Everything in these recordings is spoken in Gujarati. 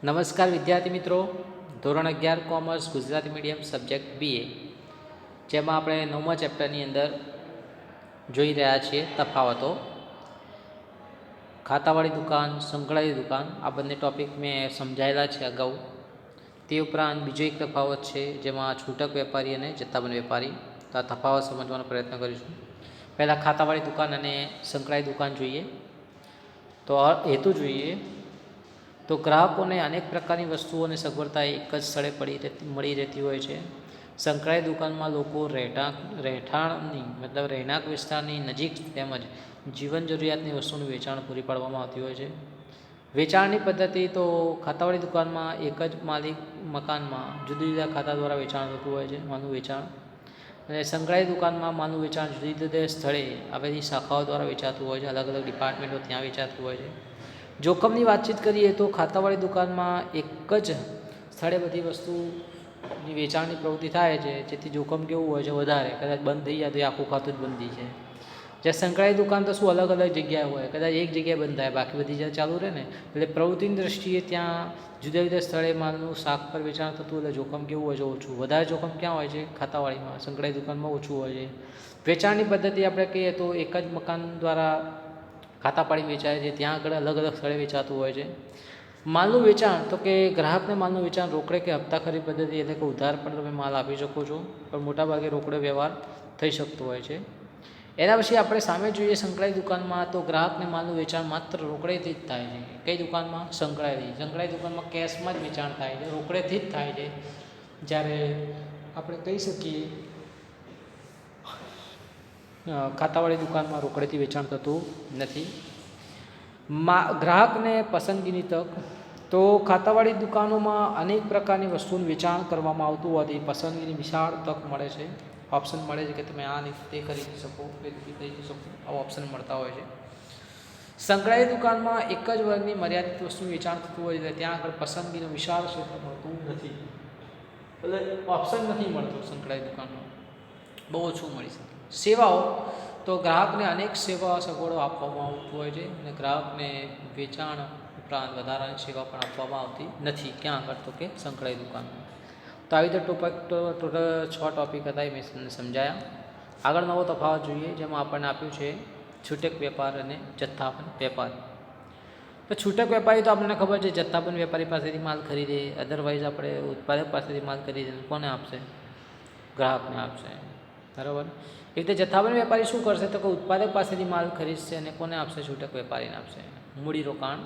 નમસ્કાર વિદ્યાર્થી મિત્રો, ધોરણ 11 commerce Gujarati medium subject BA, જેમાં આપણે 9મા ચેપ્ટરની અંદર જોઈ રહ્યા છીએ તફાવતો. ખાતાવાળી દુકાન, સંકળાયેલી દુકાન, આ બંને ટૉપિક મેં સમજાયેલા છે અગાઉ. તે ઉપરાંત બીજો એક તફાવત છે જેમાં છૂટક વેપારી અને જથ્થાબંધ વેપારી. તો આ તફાવત સમજવાનો પ્રયત્ન કરીશું. પહેલાં ખાતાવાળી દુકાન અને સંકળાયેલી દુકાન જોઈએ. તો હેતુ જોઈએ તો ગ્રાહકોને અનેક પ્રકારની વસ્તુઓ અને સગવડતા એક જ સ્થળે મળી રહેતી હોય છે. સંકળાયેલી દુકાનમાં લોકો રહેઠાણની મતલબ રહેણાંક વિસ્તારની નજીક તેમજ જીવન જરૂરિયાતની વસ્તુનું વેચાણ પૂરી પાડવામાં આવતી હોય છે. વેચાણની પદ્ધતિ તો ખાતાવાળી દુકાનમાં એક જ માલિક મકાનમાં જુદા જુદા ખાતા દ્વારા વેચાણ થતું હોય છે, માલનું વેચાણ. અને સંકળાયેલી દુકાનમાં માલનું વેચાણ જુદી જુદા સ્થળે આવેલી શાખાઓ દ્વારા વેચાતું હોય છે, અલગ અલગ ડિપાર્ટમેન્ટો ત્યાં વેચાતું હોય છે. જોખમની વાતચીત કરીએ તો ખાતાવાળી દુકાનમાં એક જ સ્થળે બધી વસ્તુની વેચાણની પ્રવૃત્તિ થાય છે, જેથી જોખમ કેવું હોય છે વધારે, કદાચ બંધ થઈ જાય તો એ આખું ખાતું જ બંધ થઈ જાય. જ્યાં સંકળાયેલી દુકાન તો શું અલગ અલગ જગ્યાએ હોય, કદાચ એક જગ્યાએ બંધ થાય બાકી બધી જગ્યાએ ચાલુ રહે ને, એટલે પ્રવૃત્તિની દ્રષ્ટિએ ત્યાં જુદા જુદા સ્થળે માલનું શાક પર વેચાણ થતું, એટલે જોખમ કેવું હોય છે ઓછું. વધારે જોખમ ક્યાં હોય છે? ખાતાવાળીમાં. સંકળાયેલી દુકાનમાં ઓછું હોય છે. વેચાણની પદ્ધતિ આપણે કહીએ તો એક જ મકાન દ્વારા ખાતા પાડી વેચાય છે, ત્યાં આગળ અલગ અલગ સ્થળે વેચાતું હોય છે. માલનું વેચાણ તો કે ગ્રાહકને માલનું વેચાણ રોકડે કે હપ્તા ખરીદ પદ્ધતિ, એટલે કે ઉધાર પણ તમે માલ આપી શકો છો, પણ મોટાભાગે રોકડે વ્યવહાર થઈ શકતો હોય છે. એના પછી આપણે સામે જોઈએ સંકળાયેલી દુકાનમાં, તો ગ્રાહકને માલનું વેચાણ માત્ર રોકડેથી જ થાય છે. કઈ દુકાનમાં? સંકળાયેલી દુકાનમાં કેશમાં જ વેચાણ થાય છે, રોકડેથી જ થાય છે. જ્યારે આપણે કહી શકીએ ખાતાવાળી દુકાનમાં રોકડેથી વેચાણ થતું નથી. ગ્રાહકને પસંદગીની તક, તો ખાતાવાળી દુકાનોમાં અનેક પ્રકારની વસ્તુનું વેચાણ કરવામાં આવતું હોવાથી પસંદગીની વિશાળ તક મળે છે. ઓપ્શન મળે છે કે તમે આ તે ખરીદી શકો, તે ખરીદી શકો, આવા ઓપ્શન મળતા હોય છે. સંકળાયેલી દુકાનમાં એક જ વર્ગની મર્યાદિત વસ્તુનું વેચાણ થતું હોય છે, ત્યાં આગળ પસંદગીનું વિશાળ ક્ષેત્ર મળતું નથી, એટલે ઓપ્શન નથી મળતો સંકળાયેલી દુકાનમાં, બહુ ઓછું મળી શકે. સેવાઓ તો ગ્રાહકને અનેક સેવા સગવડો આપવામાં આવતું હોય છે, અને ગ્રાહકને વેચાણ ઉપરાંત વધારાની સેવા પણ આપવામાં આવતી નથી. ક્યાં આગળ? તો કે સંકળાયેલી દુકાનમાં. તો આવી રીતે ટોટલ 6 ટોપિક હતા, એ મેં તમને સમજાયા. આગળ નવો તફાવત જોઈએ, જેમાં આપણને આપ્યું છે છૂટક વેપાર અને જથ્થાબંધ વેપાર. તો છૂટક વેપારી તો આપણને ખબર છે, જથ્થાબંધ વેપારી પાસેથી માલ ખરીદે, અધરવાઇઝ આપણે ઉત્પાદક પાસેથી માલ ખરીદે, કોને આપશે? ગ્રાહકને આપશે, બરાબર. એ રીતે જથ્થાબંધ વેપારી શું કરશે? તો કે ઉત્પાદક પાસેથી માલ ખરીદશે અને કોને આપશે? છૂટક વેપારીને આપશે. મૂડી રોકાણ,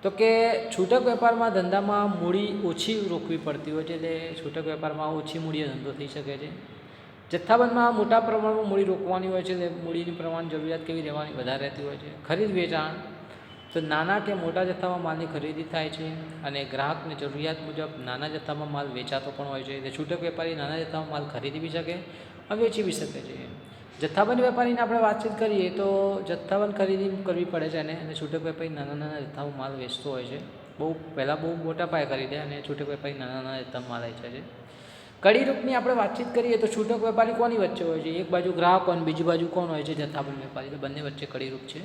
તો કે છૂટક વેપારમાં ધંધામાં મૂડી ઓછી રોકવી પડતી હોય છે, એટલે છૂટક વેપારમાં ઓછી મૂડીએ ધંધો થઈ શકે છે. જથ્થાબંધમાં મોટા પ્રમાણમાં મૂડી રોકવાની હોય છે, એટલે મૂડીની પ્રમાણ જરૂરિયાત કેવી રહેવાની? વધારે રહેતી હોય છે. ખરીદ વેચાણ, તો નાના કે મોટા જથ્થામાં માલની ખરીદી થાય છે, અને ગ્રાહકની જરૂરિયાત મુજબ નાના જથ્થામાં માલ વેચાતો પણ હોય છે, એટલે છૂટક વેપારી નાના જથ્થામાં માલ ખરીદી બી શકે અને વેચી બી શકે છે. જથ્થાબંધ વેપારીને આપણે વાતચીત કરીએ તો જથ્થાબંધ ખરીદી કરવી પડે છે, અને છૂટક વેપારી નાના નાના જથ્થામાં માલ વેચતો હોય છે. પહેલાં બહુ મોટા પાયે ખરીદે, અને છૂટક વેપારી નાના નાના જથ્થામાં માલ વેચે છે. કડીરૂપની આપણે વાતચીત કરીએ તો છૂટક વેપારી કોની વચ્ચે હોય છે? એક બાજુ ગ્રાહક અને બીજી બાજુ કોણ હોય છે? જથ્થાબંધ વેપારી. તો બંને વચ્ચે કડીરૂપ છે.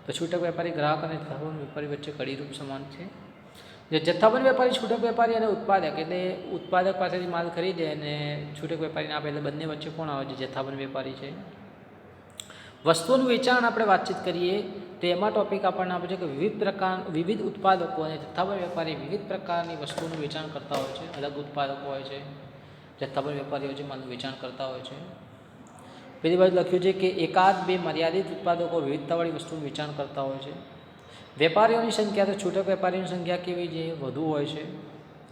તો છૂટક વેપારી ગ્રાહક અને જથ્થાબંધ વેપારી વચ્ચે કડીરૂપ સમાન છે. જે જથ્થાબંધ વેપારી છૂટક વેપારી અને ઉત્પાદક, એટલે ઉત્પાદક પાસેથી માલ ખરીદે અને છૂટક વેપારીને આપે, એટલે બંને વચ્ચે કોણ આવે છે? જથ્થાબંધ વેપારી છે. વસ્તુઓનું વેચાણ આપણે વાતચીત કરીએ તો એમાં ટોપિક આપણને આપે છે કે વિવિધ ઉત્પાદકો અને જથ્થાબંધ વેપારી વિવિધ પ્રકારની વસ્તુઓનું વેચાણ કરતા હોય છે. અલગ ઉત્પાદકો હોય છે, જથ્થાબંધ વેપારીઓ જે માલનું વેચાણ કરતા હોય છે. પેલી બાજુ લખ્યું છે કે એકાદ બે મર્યાદિત ઉત્પાદકો વિવિધતાવાળી વસ્તુનું વેચાણ કરતા હોય છે. વેપારીઓની સંખ્યા, તો છૂટક વેપારીની સંખ્યા કેવી છે? વધુ હોય છે,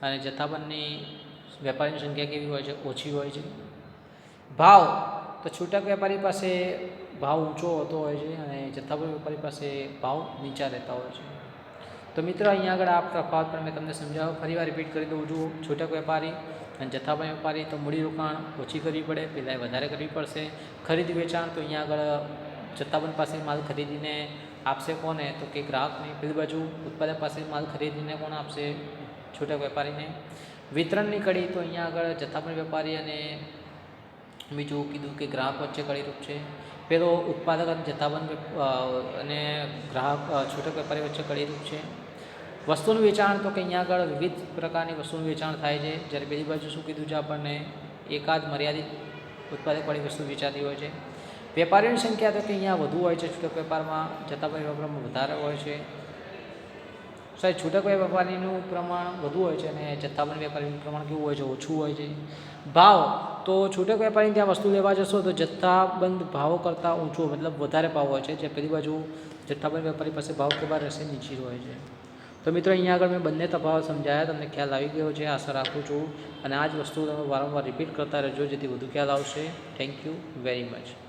અને જથ્થાબંધની વેપારીની સંખ્યા કેવી હોય છે? ઓછી હોય છે. ભાવ, તો છૂટક વેપારી પાસે ભાવ ઊંચો હોતો હોય છે, અને જથ્થાબંધ વેપારી પાસે ભાવ નીચા રહેતા હોય છે. તો મિત્રો, અહીંયા આગળ આ તફાવત પણ મેં તમને સમજાવ્યો. ફરીવાર રિપીટ કરી દઉં છું. છૂટક વેપારી અને જથ્થાબંધ વેપારી, તો મૂડી રોકાણ ઓછી કરવી પડે, પહેલાં વધારે કરવી પડશે. ખરીદ વેચાણ, તો અહીંયા આગળ જથ્થાબંધ પાસે માલ ખરીદીને આપશે કોને? તો કે ગ્રાહકને. પેલી બાજુ ઉત્પાદક પાસે માલ ખરીદીને કોણ આપશે? છૂટક વેપારીને. વિતરણની કડી, તો અહીંયા આગળ જથ્થાબંધ વેપારી અને બીજું કીધું કે ગ્રાહક વચ્ચે કડીરૂપ છે. પેલો ઉત્પાદક અને જથ્થાબંધ અને ગ્રાહક છૂટક વેપારી વચ્ચે કડીરૂપ છે. વસ્તુનું વેચાણ તો કે અહીંયા આગળ વિવિધ પ્રકારની વસ્તુનું વેચાણ થાય છે, જ્યારે બીજી બાજુ શું કીધું છે આપણને એકાદ મર્યાદિત ઉત્પાદકવાળી વસ્તુ વેચાતી હોય છે. વેપારીઓની સંખ્યા તો કે અહીંયા વધુ હોય છે, છૂટક વેપારમાં જથ્થાબંધ વેપારમાં વધારે હોય છે. સાહેબ છૂટક વેપારીનું પ્રમાણ વધુ હોય છે અને જથ્થાબંધ વેપારીનું પ્રમાણ કેવું હોય છે, ઓછું હોય છે. ભાવ તો છૂટક વેપારીને ત્યાં વસ્તુ લેવા જશો તો જથ્થાબંધ ભાવ કરતાં ઊંચો મતલબ વધારે ભાવ હોય છે, જે પેલી બાજુ જથ્થાબંધ વેપારી પાસે ભાવ કેવા રહેશે, નીચી હોય છે. તો મિત્રો અહીંયા આગળ મેં બંને તફાવત સમજાયા, તમને ખ્યાલ આવી ગયો છે આશા રાખું છું, અને આ જ વસ્તુ તમે વારંવાર રિપીટ કરતા રહેજો જેથી વધુ ખ્યાલ આવશે. Thank you very much.